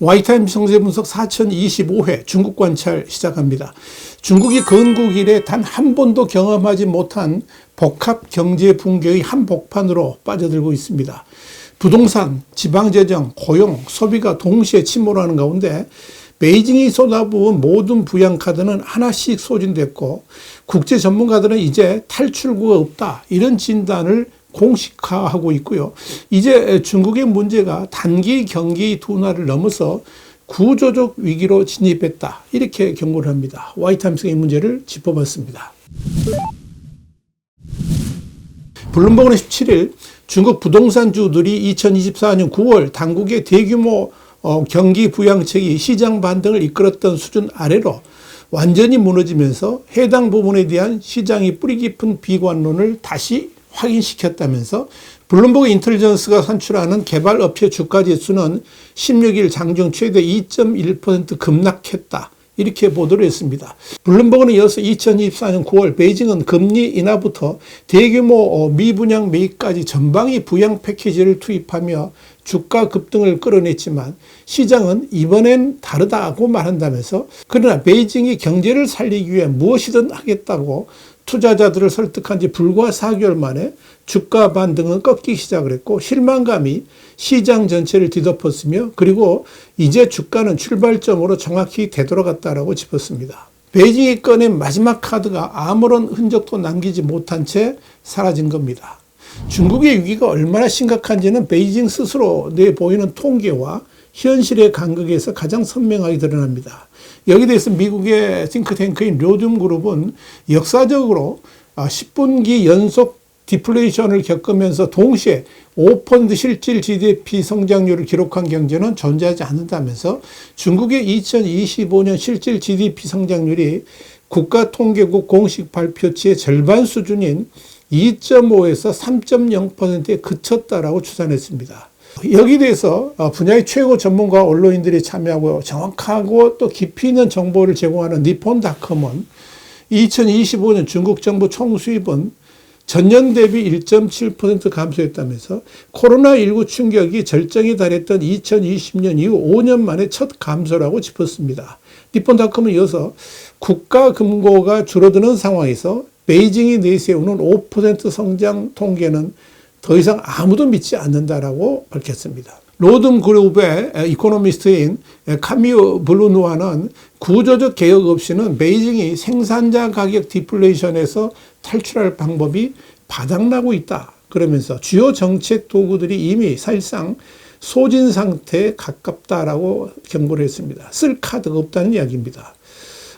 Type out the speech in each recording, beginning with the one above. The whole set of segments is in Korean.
와이타임스 정세분석 4025회 중국 관찰 시작합니다. 중국이 건국 이래 단 한 번도 경험하지 못한 복합 경제 붕괴의 한복판으로 빠져들고 있습니다. 부동산, 지방재정, 고용, 소비가 동시에 침몰하는 가운데 베이징이 쏟아부은 모든 부양카드는 하나씩 소진됐고 국제 전문가들은 이제 탈출구가 없다, 이런 진단을 공식화하고 있고요. 이제 중국의 문제가 단기 경기 둔화를 넘어서 구조적 위기로 진입했다, 이렇게 경고를 합니다. 와이타임스가 이 문제를 짚어봤습니다. 블룸버그는 17일 중국 부동산주들이 2024년 9월 당국의 대규모 경기 부양책이 시장 반등을 이끌었던 수준 아래로 완전히 무너지면서 해당 부분에 대한 시장이 뿌리 깊은 비관론을 다시 확인시켰다면서 블룸버그 인텔리전스가 산출하는 개발업체 주가지수는 16일 장중 최대 2.1% 급락했다, 이렇게 보도를 했습니다. 블룸버그는 이어서 2024년 9월 베이징은 금리 인하부터 대규모 미분양 매입까지 전방위 부양 패키지를 투입하며 주가 급등을 끌어냈지만 시장은 이번엔 다르다고 말한다면서, 그러나 베이징이 경제를 살리기 위해 무엇이든 하겠다고 투자자들을 설득한 지 불과 4개월 만에 주가 반등은 꺾이기 시작을 했고 실망감이 시장 전체를 뒤덮었으며, 그리고 이제 주가는 출발점으로 정확히 되돌아갔다라고 짚었습니다. 베이징이 꺼낸 마지막 카드가 아무런 흔적도 남기지 못한 채 사라진 겁니다. 중국의 위기가 얼마나 심각한지는 베이징 스스로 내보이는 통계와 현실의 간극에서 가장 선명하게 드러납니다. 여기에 대해서 미국의 싱크탱크인 료둠그룹은 역사적으로 10분기 연속 디플레이션을 겪으면서 동시에 5% 실질 GDP 성장률을 기록한 경제는 존재하지 않는다면서 중국의 2025년 실질 GDP 성장률이 국가통계국 공식 발표치의 절반 수준인 2.5에서 3.0%에 그쳤다라고 추산했습니다. 여기에 대해서 분야의 최고 전문가와 언론인들이 참여하고 정확하고 또 깊이 있는 정보를 제공하는 니폰닷컴은 2025년 중국 정부 총수입은 전년 대비 1.7% 감소했다면서 코로나19 충격이 절정에 달했던 2020년 이후 5년 만에 첫 감소라고 짚었습니다. 니폰닷컴은 이어서 국가 금고가 줄어드는 상황에서 베이징이 내세우는 5% 성장 통계는 더 이상 아무도 믿지 않는다라고 밝혔습니다. 로든그룹의 이코노미스트인 카미유 블루누아는 구조적 개혁 없이는 베이징이 생산자 가격 디플레이션에서 탈출할 방법이 바닥나고 있다, 그러면서 주요 정책 도구들이 이미 사실상 소진 상태에 가깝다라고 경고를 했습니다. 쓸 카드가 없다는 이야기입니다.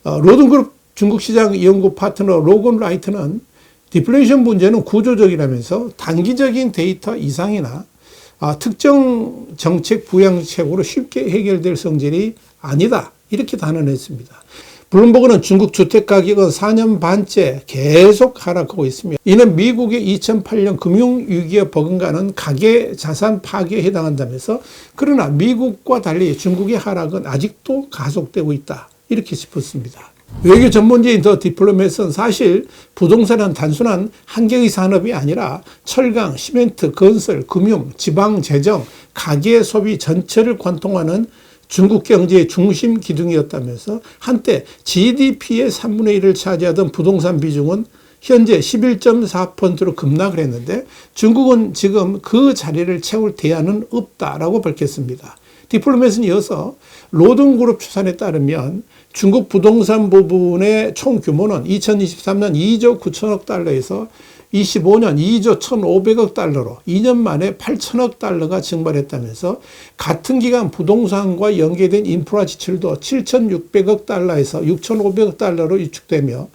로든그룹 중국 시장 연구 파트너 로건 라이트는 디플레이션 문제는 구조적이라면서 단기적인 데이터 이상이나 특정 정책 부양책으로 쉽게 해결될 성질이 아니다, 이렇게 단언했습니다. 블룸버그는 중국 주택가격은 4년 반째 계속 하락하고 있으며 이는 미국의 2008년 금융위기에 버금가는 가계자산 파괴에 해당한다면서, 그러나 미국과 달리 중국의 하락은 아직도 가속되고 있다, 이렇게 짚었습니다. 외교 전문지인 더 디플로맷은 사실 부동산은 단순한 한 개의 산업이 아니라 철강, 시멘트, 건설, 금융, 지방재정, 가계 소비 전체를 관통하는 중국 경제의 중심 기둥이었다면서 한때 GDP의 3분의 1을 차지하던 부동산 비중은 현재 11.4%로 급락을 했는데 중국은 지금 그 자리를 채울 대안은 없다라고 밝혔습니다. 디플로맷은 이어서 로든그룹 추산에 따르면 중국 부동산 부분의 총 규모는 2023년 2조 9천억 달러에서 25년 2조 1,500억 달러로 2년 만에 8천억 달러가 증발했다면서 같은 기간 부동산과 연계된 인프라 지출도 7,600억 달러에서 6,500억 달러로 유축되며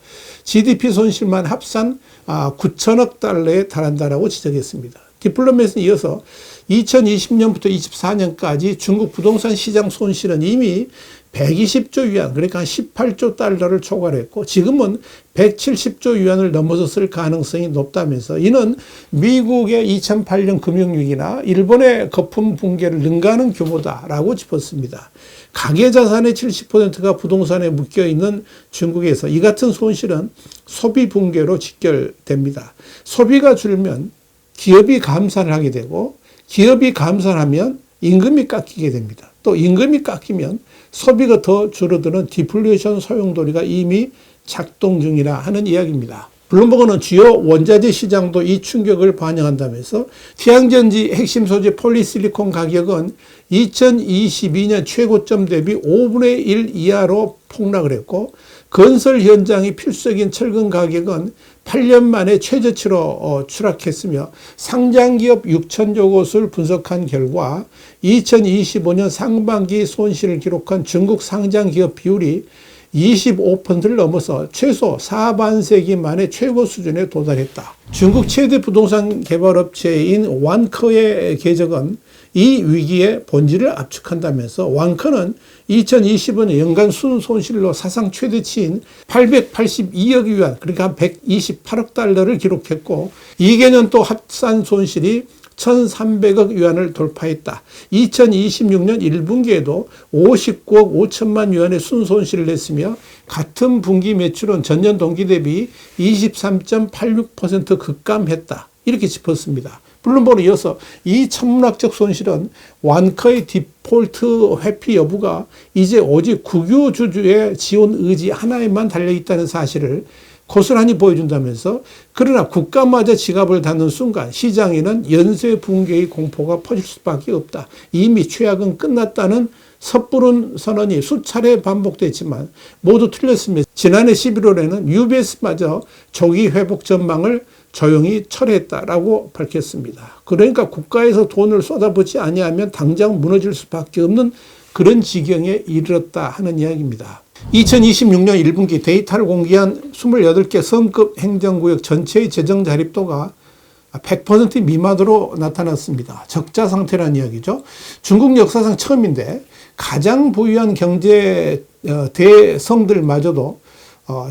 GDP 손실만 합산 9천억 달러에 달한다라고 지적했습니다. 디플로맷은 이어서 2020년부터 24년까지 중국 부동산 시장 손실은 이미 120조 위안, 그러니까 한 18조 달러를 초과했고 지금은 170조 위안을 넘어섰을 가능성이 높다면서 이는 미국의 2008년 금융위기나 일본의 거품 붕괴를 능가하는 규모다라고 짚었습니다. 가계자산의 70%가 부동산에 묶여있는 중국에서 이 같은 손실은 소비 붕괴로 직결됩니다. 소비가 줄면 기업이 감산을 하게 되고 기업이 감산하면 임금이 깎이게 됩니다. 또 임금이 깎이면 소비가 더 줄어드는 디플레이션 소용돌이가 이미 작동 중이라 하는 이야기입니다. 블룸버그는 주요 원자재 시장도 이 충격을 반영한다면서 태양전지 핵심 소재 폴리실리콘 가격은 2022년 최고점 대비 5분의 1 이하로 폭락을 했고, 건설 현장이 필수적인 철근 가격은 8년 만에 최저치로 추락했으며, 상장기업 6천여 곳을 분석한 결과 2025년 상반기 손실을 기록한 중국 상장기업 비율이 25%를 넘어서 최소 4반세기 만에 최고 수준에 도달했다. 중국 최대 부동산 개발업체인 완커의 계적은 이 위기의 본질을 압축한다면서, 완커는 2025년 연간 순손실로 사상 최대치인 882억 위안, 그러니까 한 128억 달러를 기록했고, 2개년 또 합산 손실이 1,300억 위안을 돌파했다. 2026년 1분기에도 59억 5천만 위안의 순손실을 냈으며, 같은 분기 매출은 전년 동기 대비 23.86% 급감했다. 이렇게 짚었습니다. 블룸버그는 이어서 이 천문학적 손실은 완커의 디폴트 회피 여부가 이제 오직 국유주주의 지원 의지 하나에만 달려있다는 사실을 고스란히 보여준다면서, 그러나 국가마저 지갑을 닫는 순간 시장에는 연쇄 붕괴의 공포가 퍼질 수밖에 없다. 이미 최악은 끝났다는 섣부른 선언이 수차례 반복됐지만 모두 틀렸습니다. 지난해 11월에는 UBS마저 조기 회복 전망을 조용히 철회했다라고 밝혔습니다. 그러니까 국가에서 돈을 쏟아붓지 아니하면 당장 무너질 수밖에 없는 그런 지경에 이르렀다 하는 이야기입니다. 2026년 1분기 데이터를 공개한 28개 성급 행정구역 전체의 재정 자립도가 100% 미만으로 나타났습니다. 적자 상태라는 이야기죠. 중국 역사상 처음인데 가장 부유한 경제 대성들마저도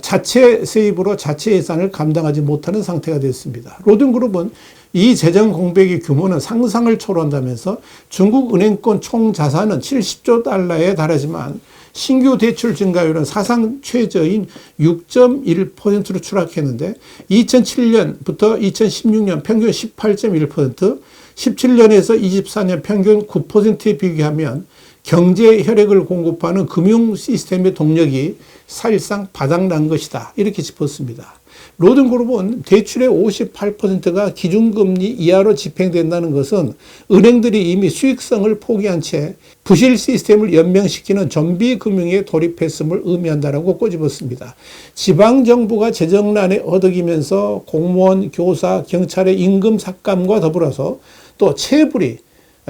자체 세입으로 자체 예산을 감당하지 못하는 상태가 됐습니다. 로든그룹은 이 재정 공백의 규모는 상상을 초월한다면서 중국 은행권 총 자산은 70조 달러에 달하지만 신규 대출 증가율은 사상 최저인 6.1%로 추락했는데, 2007년부터 2016년 평균 18.1%, 17년에서 24년 평균 9%에 비교하면 경제 혈액을 공급하는 금융 시스템의 동력이 사실상 바닥난 것이다. 이렇게 짚었습니다. 로든그룹은 대출의 58%가 기준금리 이하로 집행된다는 것은 은행들이 이미 수익성을 포기한 채 부실 시스템을 연명시키는 좀비 금융에 돌입했음을 의미한다라고 꼬집었습니다. 지방정부가 재정난에 허덕이면서 공무원, 교사, 경찰의 임금 삭감과 더불어서 또 체불이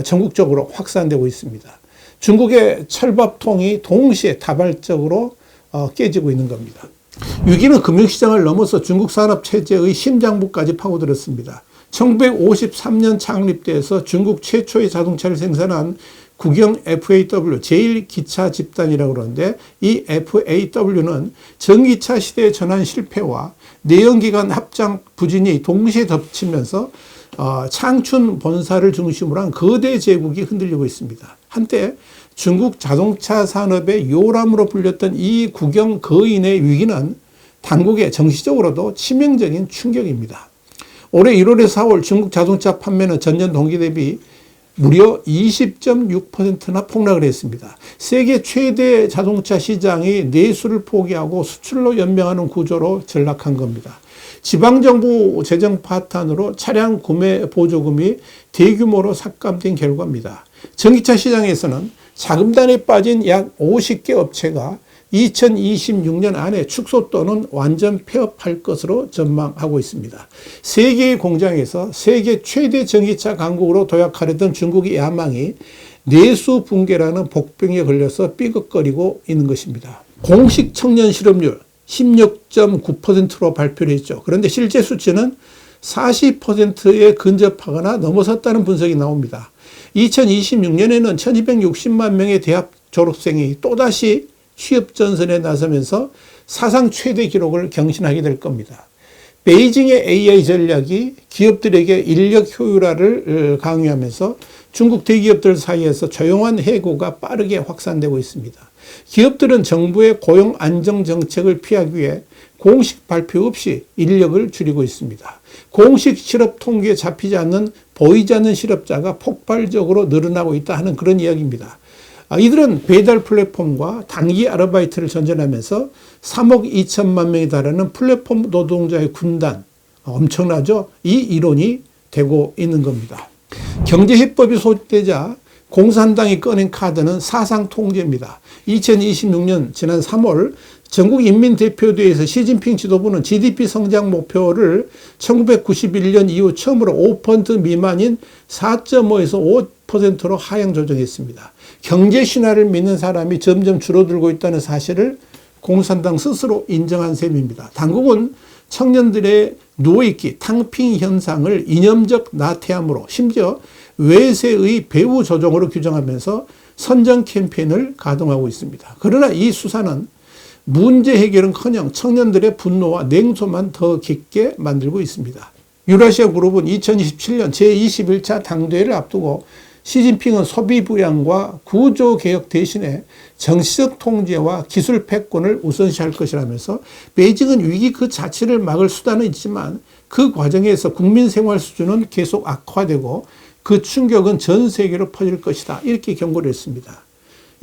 전국적으로 확산되고 있습니다. 중국의 철밥통이 동시에 다발적으로 깨지고 있는 겁니다. 위기는 금융시장을 넘어서 중국 산업체제의 심장부까지 파고들었습니다. 1953년 창립돼서 중국 최초의 자동차를 생산한 국영 FAW, 제1기차집단이라고 그러는데, 이 FAW는 전기차 시대의 전환 실패와 내연기관 합장 부진이 동시에 덮치면서 창춘 본사를 중심으로 한 거대 제국이 흔들리고 있습니다. 한때 중국 자동차 산업의 요람으로 불렸던 이 국영 거인의 위기는 당국에 정치적으로도 치명적인 충격입니다. 올해 1월에서 4월 중국 자동차 판매는 전년 동기 대비 무려 20.6%나 폭락을 했습니다. 세계 최대 자동차 시장이 내수를 포기하고 수출로 연명하는 구조로 전락한 겁니다. 지방정부 재정 파탄으로 차량 구매 보조금이 대규모로 삭감된 결과입니다. 전기차 시장에서는 자금단에 빠진 약 50개 업체가 2026년 안에 축소 또는 완전 폐업할 것으로 전망하고 있습니다. 세계의 공장에서 세계 최대 전기차 강국으로 도약하려던 중국의 야망이 내수 붕괴라는 복병에 걸려서 삐걱거리고 있는 것입니다. 공식 청년 실업률 16.9%로 발표를 했죠. 그런데 실제 수치는 40%에 근접하거나 넘어섰다는 분석이 나옵니다. 2026년에는 1260만 명의 대학 졸업생이 또다시 취업 전선에 나서면서 사상 최대 기록을 경신하게 될 겁니다. 베이징의 AI 전략이 기업들에게 인력 효율화를 강요하면서 중국 대기업들 사이에서 조용한 해고가 빠르게 확산되고 있습니다. 기업들은 정부의 고용 안정 정책을 피하기 위해 공식 발표 없이 인력을 줄이고 있습니다. 공식 실업 통계에 잡히지 않는 보이지 않는 실업자가 폭발적으로 늘어나고 있다 하는 그런 이야기입니다. 이들은 배달 플랫폼과 단기 아르바이트를 전전하면서 3억 2천만 명에 달하는 플랫폼 노동자의 군단, 엄청나죠? 이 이론이 되고 있는 겁니다. 경제해법이 소집되자 공산당이 꺼낸 카드는 사상 통제입니다. 2026년 지난 3월 전국인민대표대회에서 시진핑 지도부는 GDP 성장 목표를 1991년 이후 처음으로 5% 미만인 4.5에서 5%로 하향 조정했습니다. 경제 신화를 믿는 사람이 점점 줄어들고 있다는 사실을 공산당 스스로 인정한 셈입니다. 당국은 청년들의 누워있기, 탕핑 현상을 이념적 나태함으로 심지어 외세의 배후 조정으로 규정하면서 선전 캠페인을 가동하고 있습니다. 그러나 이 수사는 문제 해결은커녕 청년들의 분노와 냉소만 더 깊게 만들고 있습니다. 유라시아 그룹은 2027년 제21차 당대회를 앞두고 시진핑은 소비 부양과 구조 개혁 대신에 정치적 통제와 기술 패권을 우선시할 것이라면서 베이징은 위기 그 자체를 막을 수단은 있지만 그 과정에서 국민 생활 수준은 계속 악화되고 그 충격은 전 세계로 퍼질 것이다. 이렇게 경고를 했습니다.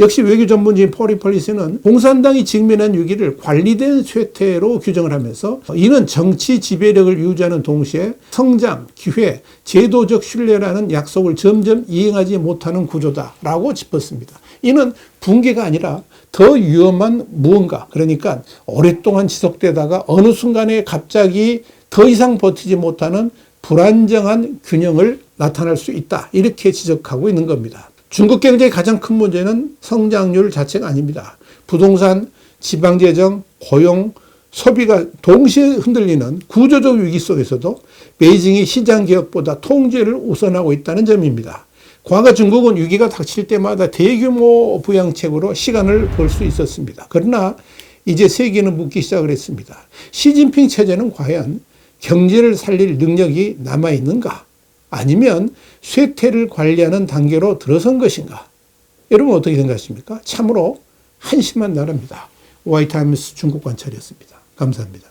역시 외교 전문지인 포리폴리스는 공산당이 직면한 위기를 관리된 쇠퇴로 규정을 하면서 이는 정치 지배력을 유지하는 동시에 성장, 기회, 제도적 신뢰라는 약속을 점점 이행하지 못하는 구조다라고 짚었습니다. 이는 붕괴가 아니라 더 위험한 무언가, 그러니까 오랫동안 지속되다가 어느 순간에 갑자기 더 이상 버티지 못하는 불안정한 균형을 나타날 수 있다. 이렇게 지적하고 있는 겁니다. 중국 경제의 가장 큰 문제는 성장률 자체가 아닙니다. 부동산, 지방재정, 고용, 소비가 동시에 흔들리는 구조적 위기 속에서도 베이징이 시장 개혁보다 통제를 우선하고 있다는 점입니다. 과거 중국은 위기가 닥칠 때마다 대규모 부양책으로 시간을 벌 수 있었습니다. 그러나 이제 세계는 묻기 시작을 했습니다. 시진핑 체제는 과연 경제를 살릴 능력이 남아있는가? 아니면 쇠퇴를 관리하는 단계로 들어선 것인가? 여러분 어떻게 생각하십니까? 참으로 한심한 나라입니다. 와이타임스 중국 관찰이었습니다. 감사합니다.